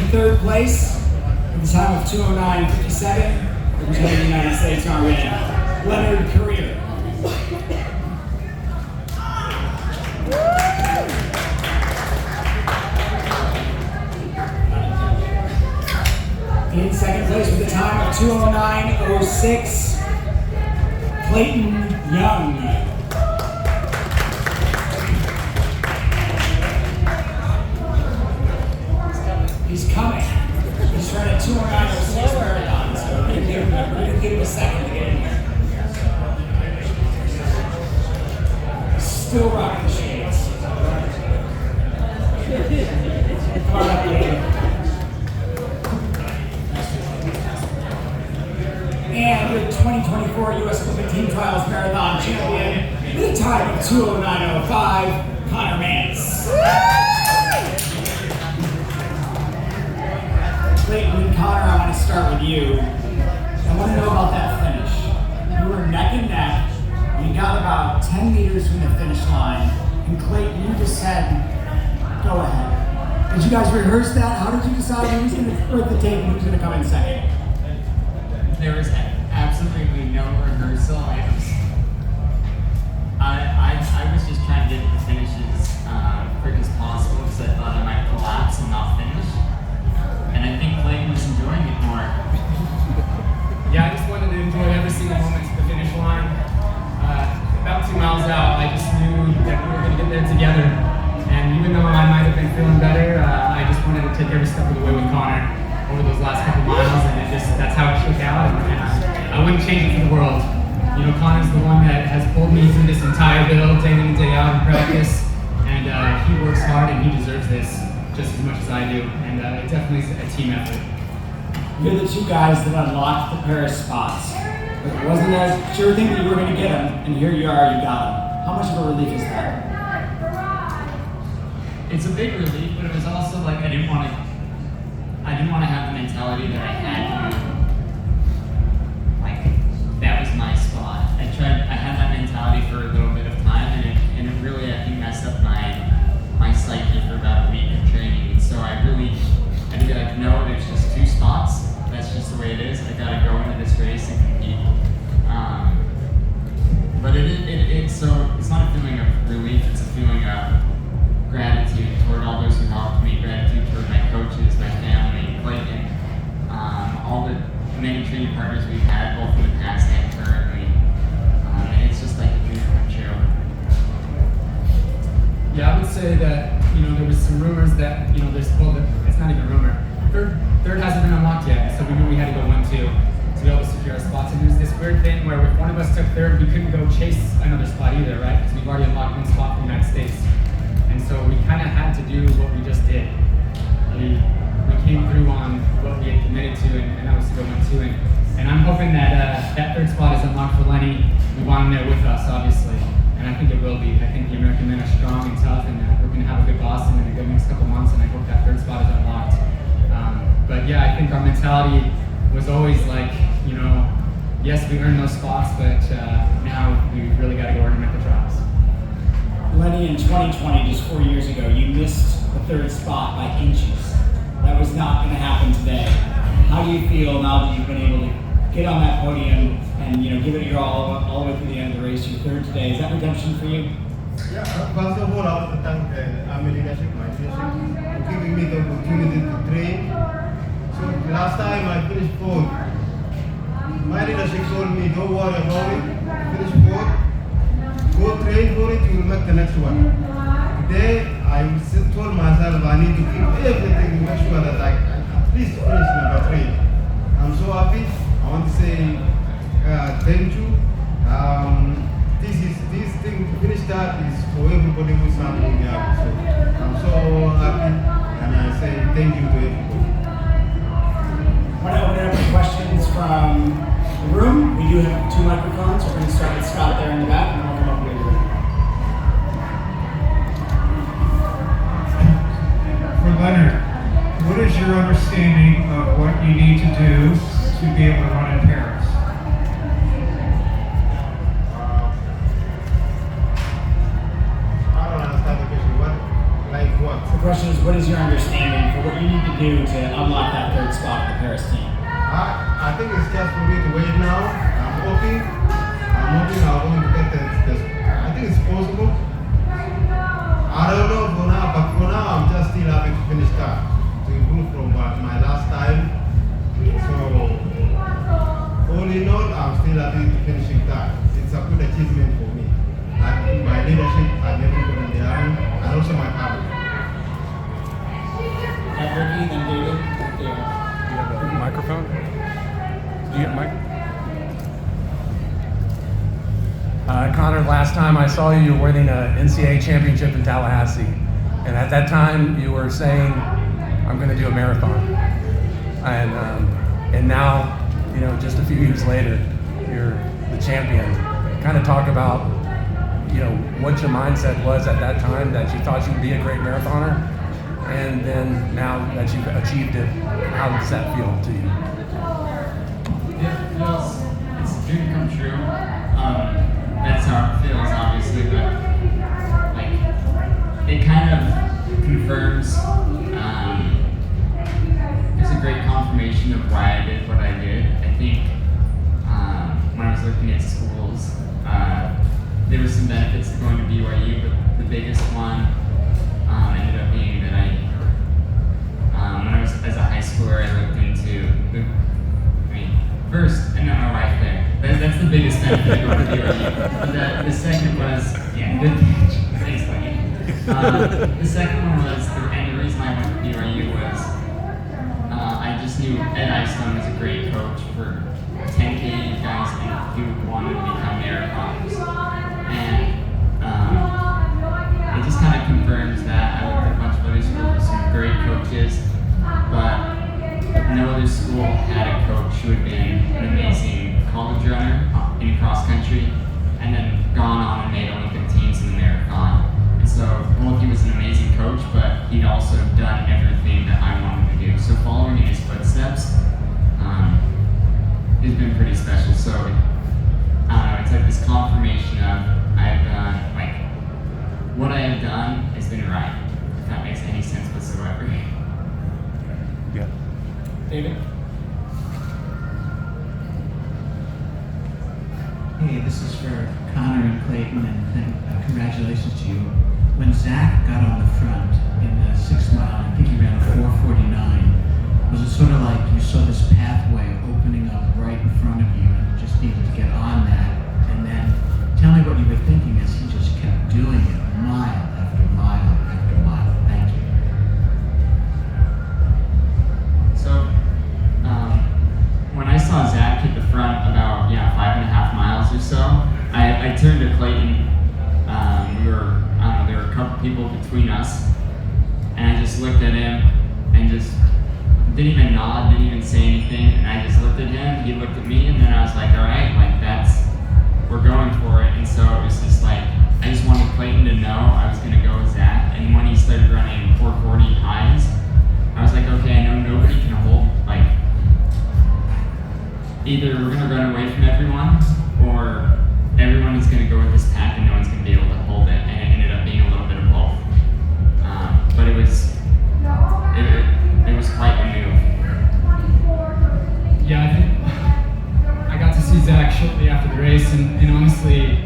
third place with a time of 2:09:57, representing the United States Army, Leonard Courier. In second place with a time of 2:09:06, Clayton Young. He's coming. He's running 2:09:06 marathon, so we're going to give him a second to get in here. Still rocking the shades. Come on up, David. And the 2024 U.S. Olympic Team Trials Marathon champion with a time of 2:09:05, Connor Mance. Clayton and Connor, I want to start with you. I want to know about that finish. You were neck and neck. You got about 10 meters from the finish line. And Clayton, you just said, go ahead. Did you guys rehearse that? How did you decide who was going to break the tape and who was going to come in second? There was absolutely no rehearsal. I was just trying to get the finishes quick as possible because I thought I might collapse and not finish. And I think Clayton was enjoying it more. Yeah, I just wanted to enjoy every single moment to the finish line. About 2 miles out, I just knew that we were going to get there together. And even though I might have been feeling better, I just wanted to take every step of the way with Connor over those last couple miles, and that's how it shook out, and I wouldn't change it for the world. You know, Connor's the one that has pulled me through this entire build, day in and day out in practice, and he works hard and he deserves this just as much as I do, and it definitely is a team effort. You're the two guys that unlocked the Paris spots. But it wasn't a sure thing that you were going to get them, and here you are, you got them. How much of a relief is that? It's a big relief, but it was also like I didn't want to have the mentality that I had to, like, that was my spot. I had that mentality for a little bit of time, and it really, I think, messed up my psyche for about a week of training. And so I had to be like, no, there's just 2 spots. That's just the way it is. I gotta go into this race and compete. But it's not a feeling of relief, it's a feeling of gratitude toward all those who helped me, gratitude toward my coaches, my family, Clayton, all the many training partners we've had, both in the past and currently. And it's just like a dream come true. Yeah, I would say that, you know, there was some rumors that, you know, it's not even a rumor. Third hasn't been unlocked yet, so we knew we had to go 1-2 to be able to secure our spots. And there's this weird thing where if one of us took third, we couldn't go chase another spot either, right? Because we've already unlocked 1 spot for the United States. And so we kind of had to do what we just did. We came through on what we had committed to, and that was to go 1-2. And I'm hoping that that 3rd spot is unlocked for Lenny. We want him there with us, obviously. And I think it will be. I think the American men are strong and tough, and we're going to have a good Boston in the next couple months, and I hope that 3rd spot is unlocked. But yeah, I think our mentality was always like, you know, yes, we earned those spots, but now we really got to go earn them at the trials. Lenny, in 2020, just 4 years ago, you missed the 3rd spot by inches. That was not going to happen today. How do you feel now that you've been able to get on that podium and, you know, give it your all the way through the end of the race? You're 3rd today. Is that redemption for you? Yeah, first of all, I want to thank Army leadership, my leadership, for giving me the opportunity to train. So last time I finished 4th. My leadership told me, don't worry about it, finish 4th. Go train for it, you will make the next one. Today, I told myself I need to keep everything to make sure that I at least finish number 3. I'm so happy. I want to say thank you. This thing to finish that is for everybody who's helping me out. So I'm so happy, and I say thank you to everybody. I want to open it up to questions from the room. We do have 2 microphones. We're going to start with Scott there in the back, and we'll come up here. For Leonard, what is your understanding of what you need to do to be able to run in Paris? I don't understand the question. What? The question is, what is your understanding for what you need to do to unlock that third spot of the Paris team? I think it's just for me to wait now. I'm hoping I'm going to get I think it's possible. I don't know for now, but for now I'm just still happy to finish that, to improve from my last time. So all in all, I'm still happy to finishing that. It's a good achievement for me. And my leadership and everybody in the army, and also my family. Ricky, then David. Right there. You have a microphone? Do you have a mic? Connor, last time I saw you, you were winning an NCAA championship in Tallahassee. And at that time, you were saying, I'm going to do a marathon. And now, you know, just a few years later, you're the champion. Kind of talk about, you know, what your mindset was at that time, that you thought you'd be a great marathoner. And then now that you've achieved it, how does that feel to you? It feels, it's a dream come true. That's how it feels, obviously, but like it kind of confirms. It's a great confirmation of why I did what I did. I think when I was looking at schools, there were some benefits to going to BYU, but the biggest one ended up being that when I was as a high schooler, I looked into first, I know my wife there. That's the biggest benefit of going to BYU. But the second was, good catch. Thanks, buddy. The second one was, and the reason I went to BYU was, I just knew Ed Iceland was a great coach for 10K guys who wanted to become marathoners. And it just kind of confirms that. I looked at a bunch of other schools with some great coaches, but no other school had a coach who had been an amazing college runner in cross country and then gone on and made Olympic teams in the marathon. And so, he was an amazing coach, but he'd also done everything that I wanted to do. So following in his footsteps has been pretty special. So, I don't know, it's like this confirmation of I've done, like, what I have done has been right, if that makes any sense whatsoever. Yeah. David? Hey, this is for Connor and Clayton, and congratulations to you. When Zach got on the front in the 6 mile, I think he ran a 4:49. Was it sort of like you saw this pathway opening up right in front of you, and you just needed to get on that? And then tell me what you were thinking as he just kept doing it, mile after mile after mile. Thank you. So, when I saw Zach hit the front about 5.5 miles or so, I turned to Clayton. There were a couple people between us, and I just looked at him and just didn't even nod, didn't even say anything, and I just looked at him, he looked at me, and then I was like, all right, like we're going for it. And so it was just like, I just wanted Clayton to know I was gonna go with Zach, and when he started running 440 highs, I was like, okay, I know nobody can hold, like, either we're gonna run away from everyone, or everyone is gonna go with this pack and no one's gonna be able to hold it, and it ended up being a little bit of both. But it was quite a move. Yeah, I think I got to see Zach shortly after the race, and honestly,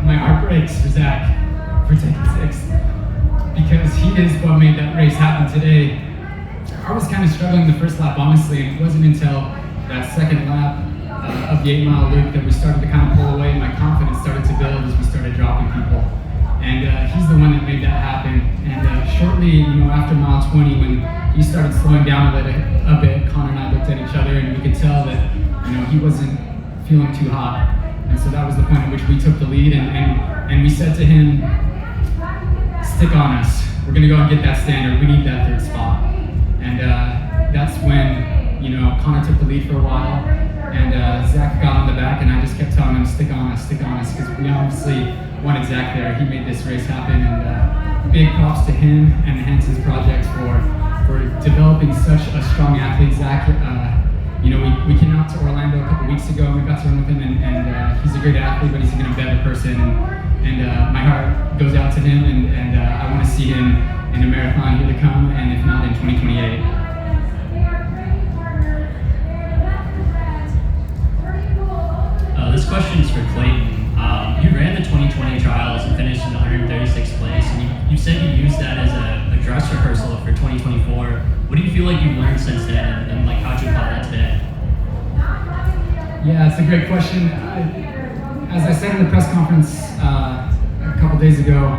my heart breaks for Zach for taking sixth, because he is what made that race happen today. I was kind of struggling the first lap, honestly, and it wasn't until that second lap of the 8 mile loop that we started to kind of pull away, and my confidence started to build as we started dropping people. And he's the one that made that happen. And shortly, after mile 20, when he started slowing down a bit, Connor and I looked at each other, and we could tell that he wasn't feeling too hot. And so that was the point at which we took the lead, and we said to him, stick on us. We're gonna go and get that standard. We need that third spot. And that's when Connor took the lead for a while, and Zach got on the back, and I just kept telling him, stick on us, because we obviously wanted Zach there. He made this race happen, and big props to him and the Hansen's Project for developing such a strong athlete. Zach, we came out to Orlando a couple weeks ago, and we got to run with him, and he's a great athlete, but he's an even better person, and my heart goes out to him, and I want to see him in a marathon here to come, and if not in feel like you've learned since then, and like how'd you apply that today? Yeah, it's a great question. As I said in the press conference a couple days ago,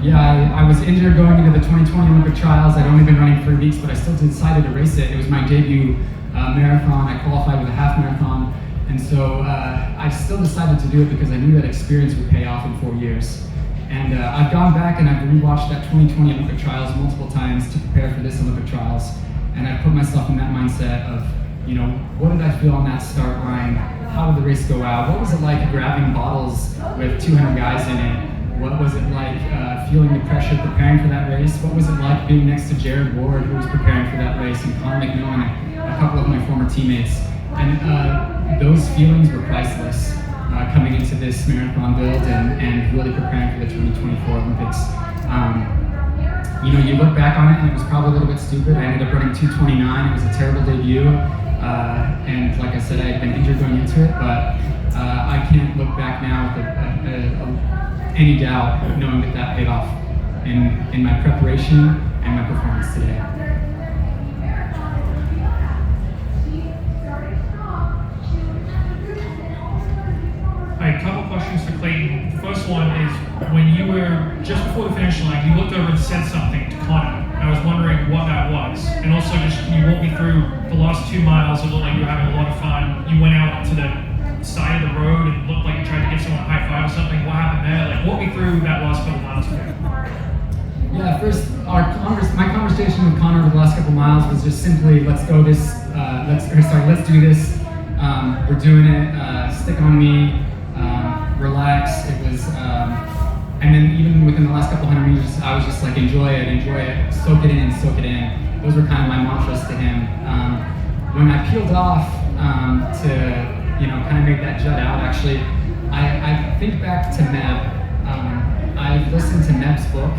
yeah, I was injured going into the 2020 Olympic trials. I'd only been running 3 weeks, but I still decided to race it. It was my debut marathon. I qualified with a half marathon, and so I still decided to do it because I knew that experience would pay off in 4 years. And I've gone back and I've rewatched that 2020 Olympic trials multiple times to prepare for this Olympic trials, and I put myself in that mindset of, you know, what did I feel on that start line? How did the race go out? What was it like grabbing bottles with 200 guys in it? What was it like feeling the pressure preparing for that race? What was it like being next to Jared Ward, who was preparing for that race, and Connor McMillan, a couple of my former teammates? And those feelings were priceless coming into this marathon build and really preparing for the 2024 Olympics. You know, you look back on it and it was probably a little bit stupid. I ended up running 2:29. It was a terrible debut. And like I said, I had been injured going into it, but I can't look back now with any doubt knowing that paid off in my preparation and my performance today. Hi, a couple questions for Clayton. The first one is, when you were just before the finish line, you looked over and said something to Connor. I was wondering what that was. And also, just can you walk me through the last 2 miles? It looked like you were having a lot of fun. You went out to the side of the road and looked like you tried to give someone a high five or something. What happened there? Like, walk me through that last couple miles. Yeah, first, my conversation with Connor over the last couple miles was just simply, let's do this. We're doing it. Stick on me. Relax. It was, and then even within the last couple hundred meters, I was just like, enjoy it, soak it in. Those were kind of my mantras to him. When I peeled off to, you know, kind of make that jut out, actually, I think back to Meb. I've listened to Meb's book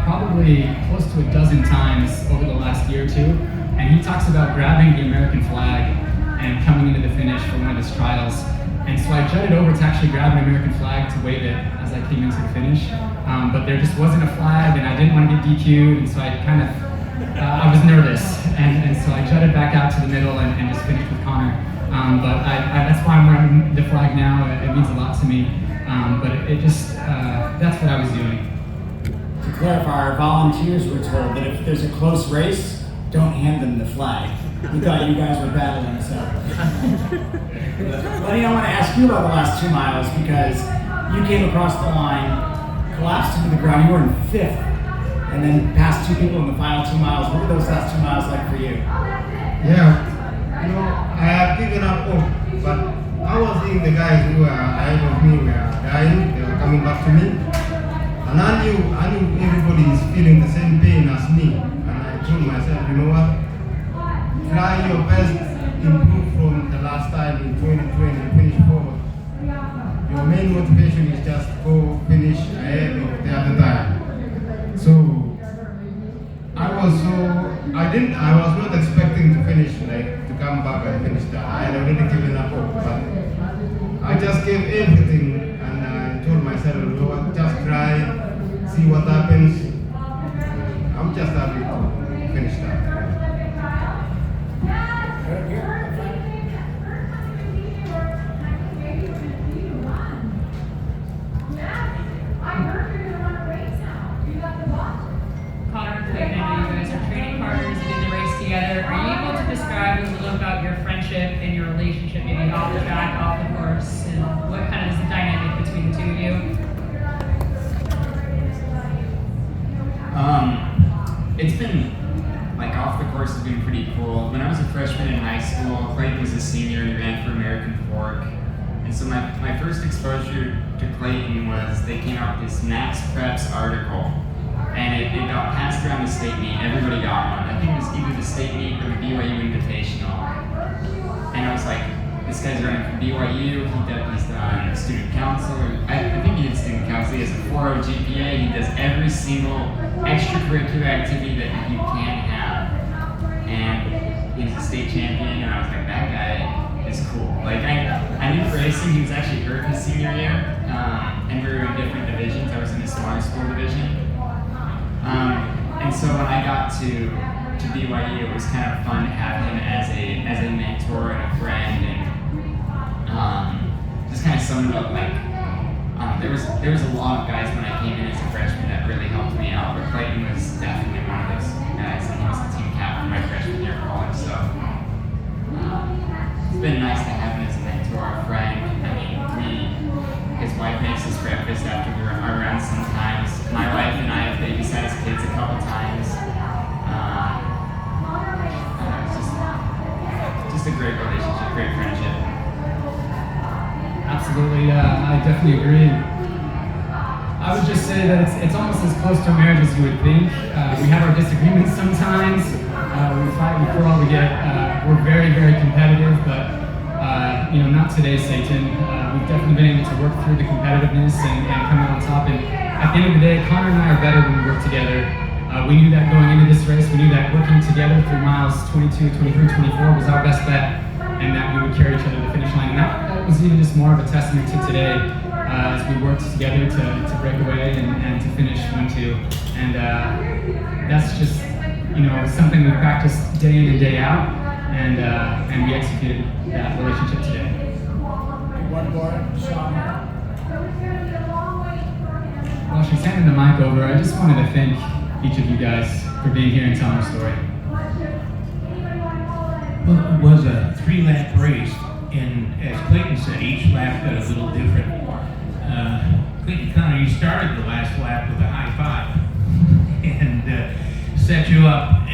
probably close to a dozen times over the last year or two, and he talks about grabbing the American flag and coming into the finish for one of his trials. And so I jutted over to actually grab an American flag to wave it as I came into the finish, but there just wasn't a flag, and I didn't want to get DQ'd, and so I kind of, I was nervous, and so I jutted back out to the middle and just finished with Connor. But that's why I'm wearing the flag now. It means a lot to me. But it just, that's what I was doing. To clarify, our volunteers were told that if there's a close race, don't hand them the flag. We thought you guys were battling, so. Lenny, I want to ask you about the last 2 miles because you came across the line, collapsed into the ground, you were in 5th, and then passed 2 people in the final 2 miles. What were those last 2 miles like for you? Yeah, you know, I have given up hope, but I was seeing the guys who were ahead of me were dying, they were coming back to me. And I knew everybody is feeling the same pain as me. And I told myself, you know what? Try your best, improve from the last time in 2020, finish forward. Your main motivation is just go finish ahead of the other time. So I was not expecting to finish, like to come back and finish that. I had already given up hope, but I just gave everything and I told myself, you know what, just try, see what happens. I'm just happy to finish that. Connor and Clayton, I know you guys are training partners and in the race together. Are you able to describe a little about your friendship and your relationship, maybe off the track, off the course, and what kind of is the dynamic between the two of you? It's been, like, off the course has been pretty cool. When I was a freshman in high school, Clayton was a senior and he ran for American Fork. And so my first exposure to Clayton was they came out with this Max Preps article. And it got passed around the state meet. Everybody got one. I think it was either the state meet or the BYU Invitational. And I was like, this guy's running for BYU. He's done student council. I think he did student council. He has a 4.0 GPA. He does every single extracurricular activity that you can have. And he's a state champion. And I was like, that guy is cool. Like, I knew racing. He was actually hurt his senior year. And we were in different divisions. I was in the Swan School division. And so when I got to to BYU, it was kind of fun to have him as a mentor and a friend, and just kind of summed it up like there was a lot of guys when I came in as a freshman that really helped me out, but Clayton was definitely one of those guys, and he was the team captain my freshman year of college. So it's been nice to have him as a mentor, a friend. I mean, his wife makes us breakfast after we are around sometimes. My wife and I have babysat his kids a couple times. It's just a great relationship, great friendship. Absolutely, I definitely agree. I would just say that it's almost as close to a marriage as you would think. We have our disagreements sometimes. We fight, we quarrel, we're very, very competitive, but not today, Satan. We've definitely been able to work through the competitiveness and come out on top. And at the end of the day, Connor and I are better when we work together. We knew that going into this race. We knew that working together through miles 22, 23, 24 was our best bet, and that we would carry each other to the finish line. And that was even just more of a testament to today as we worked together to break away and to finish 1-2. And that's just something we practiced day in and day out, and we executed that relationship today. One more, Sean. While she's handing the mic over, I just wanted to thank each of you guys for being here and telling our story. Well, it was a 3-lap race, and as Clayton said, each lap got a little different. Clayton Connor, you started the last lap with a high five and set you up.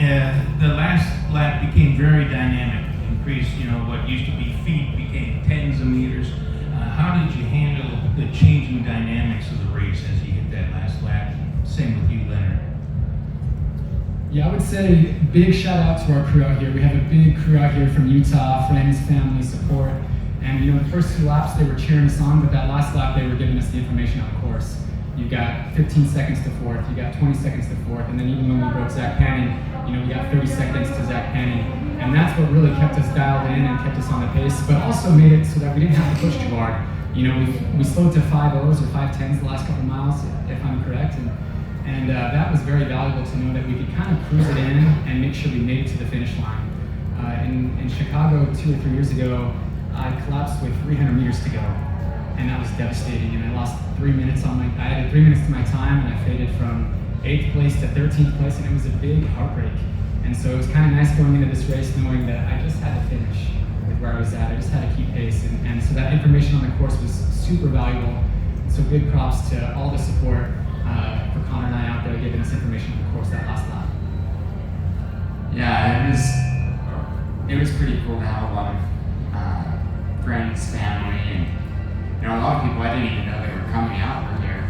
The last lap became very dynamic, increased, what used to be feet became tens of meters. How did you handle the changing dynamics of the race as you hit that last lap? Same with you, Leonard. Yeah, I would say big shout out to our crew out here. We have a big crew out here from Utah, friends, family, support. And the first 2 laps they were cheering us on, but that last lap they were giving us the information on the course. You got 15 seconds to 4th, you got 20 seconds to 4th, and then even when we broke Zach Panning, we got 30 seconds to Zach Panning. And that's what really kept us dialed in and kept us on the pace, but also made it so that we didn't have to push too hard. We slowed to 5.0s or 5.10s the last couple of miles, if I'm correct. And that was very valuable to know that we could kind of cruise it in and make sure we made it to the finish line. In Chicago 2 or 3 years ago, I collapsed with 300 meters to go, and that was devastating. And I lost 3 minutes I added 3 minutes to my time, and I faded from 8th place to 13th place, and it was a big heartbreak. And so it was kind of nice going into this race knowing that I just had to finish with where I was at. I just had to keep pace, and so that information on the course was super valuable. So big props to all the support for Connor and I out there giving us information on the course that last lap. Yeah, it was pretty cool to have a lot of friends, family, and a lot of people I didn't even know they were coming out from here.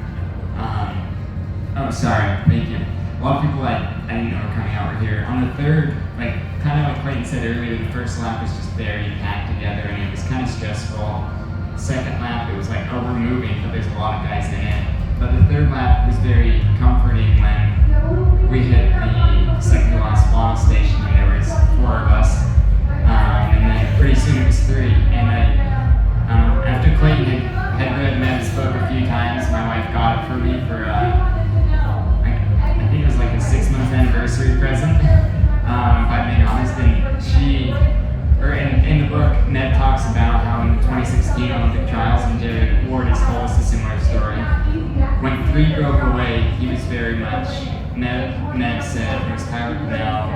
Thank you. A lot of people I didn't know were coming out were here. On the third, kind of like Clayton said earlier, the first lap was just very packed together, and it was kind of stressful. The second lap, it was like, oh, we're moving, but there's a lot of guys in it. But the third lap was very comforting when we hit the second to last bottle station, and there was 4 of us. And then pretty soon it was 3. And after Clayton had read Mev's book a few times, my wife got it for me for, I think it was like a 6-month anniversary present, if I'm being honest. And in the book, Mev talks about how in the 2016 Olympic trials, and Jared Ward has told us a similar story. When 3 broke away, he was very much, Mev said, it was Tyler Pennell,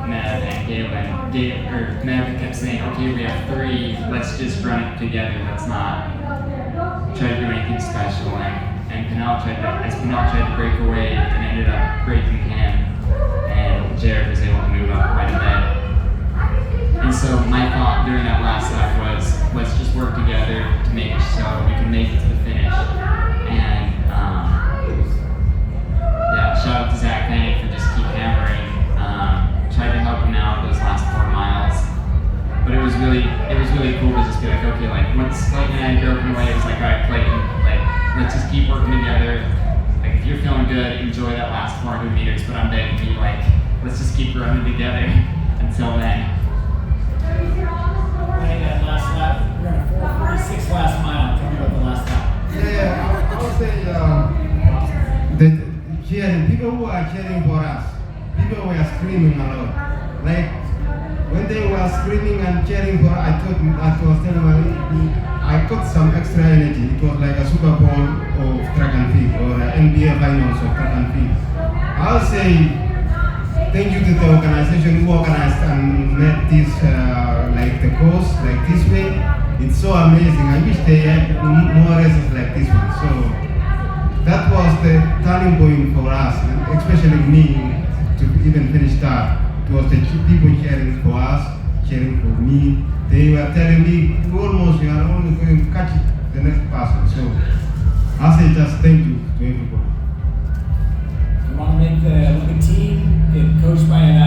Mev and Galen. Mev kept saying, okay, we have 3, let's just run it together, let's not try to do anything special. And Pennell tried to break away and ended up breaking him, and Jared was able to move up quite a bit. And so my thought during that last lap was, let's just work together to make it so we can make it to the finish. And shout out to Zach Panning for just keep hammering. Tried to help him out those last 4 miles. But it was really cool to just be like, okay, once Clayton and I had broken away, it was like, all right, Clayton, let's just keep working together. If you're feeling good, enjoy that last 400 meters, but I'm begging you, let's just keep running together until then. That last lap, we're in a 4:46 last mile. Tell me about the last lap. I would say the cheering, people who are cheering for us, people were screaming a lot. Like when they were screaming and cheering for, I was telling them I got some extra energy. It was like a Super Bowl of track and field or NBA finals of track and field. I'll say thank you to the organization who organized and made this like the course like this way. It's so amazing. I wish they had more races like this one. So that was the turning point for us, especially me, to even finish that. It was the people cheering for us, cheering for me. They were telling me, you are only going to catch the next person. So I say just thank you to everybody. We want to make the Olympic team get coached by an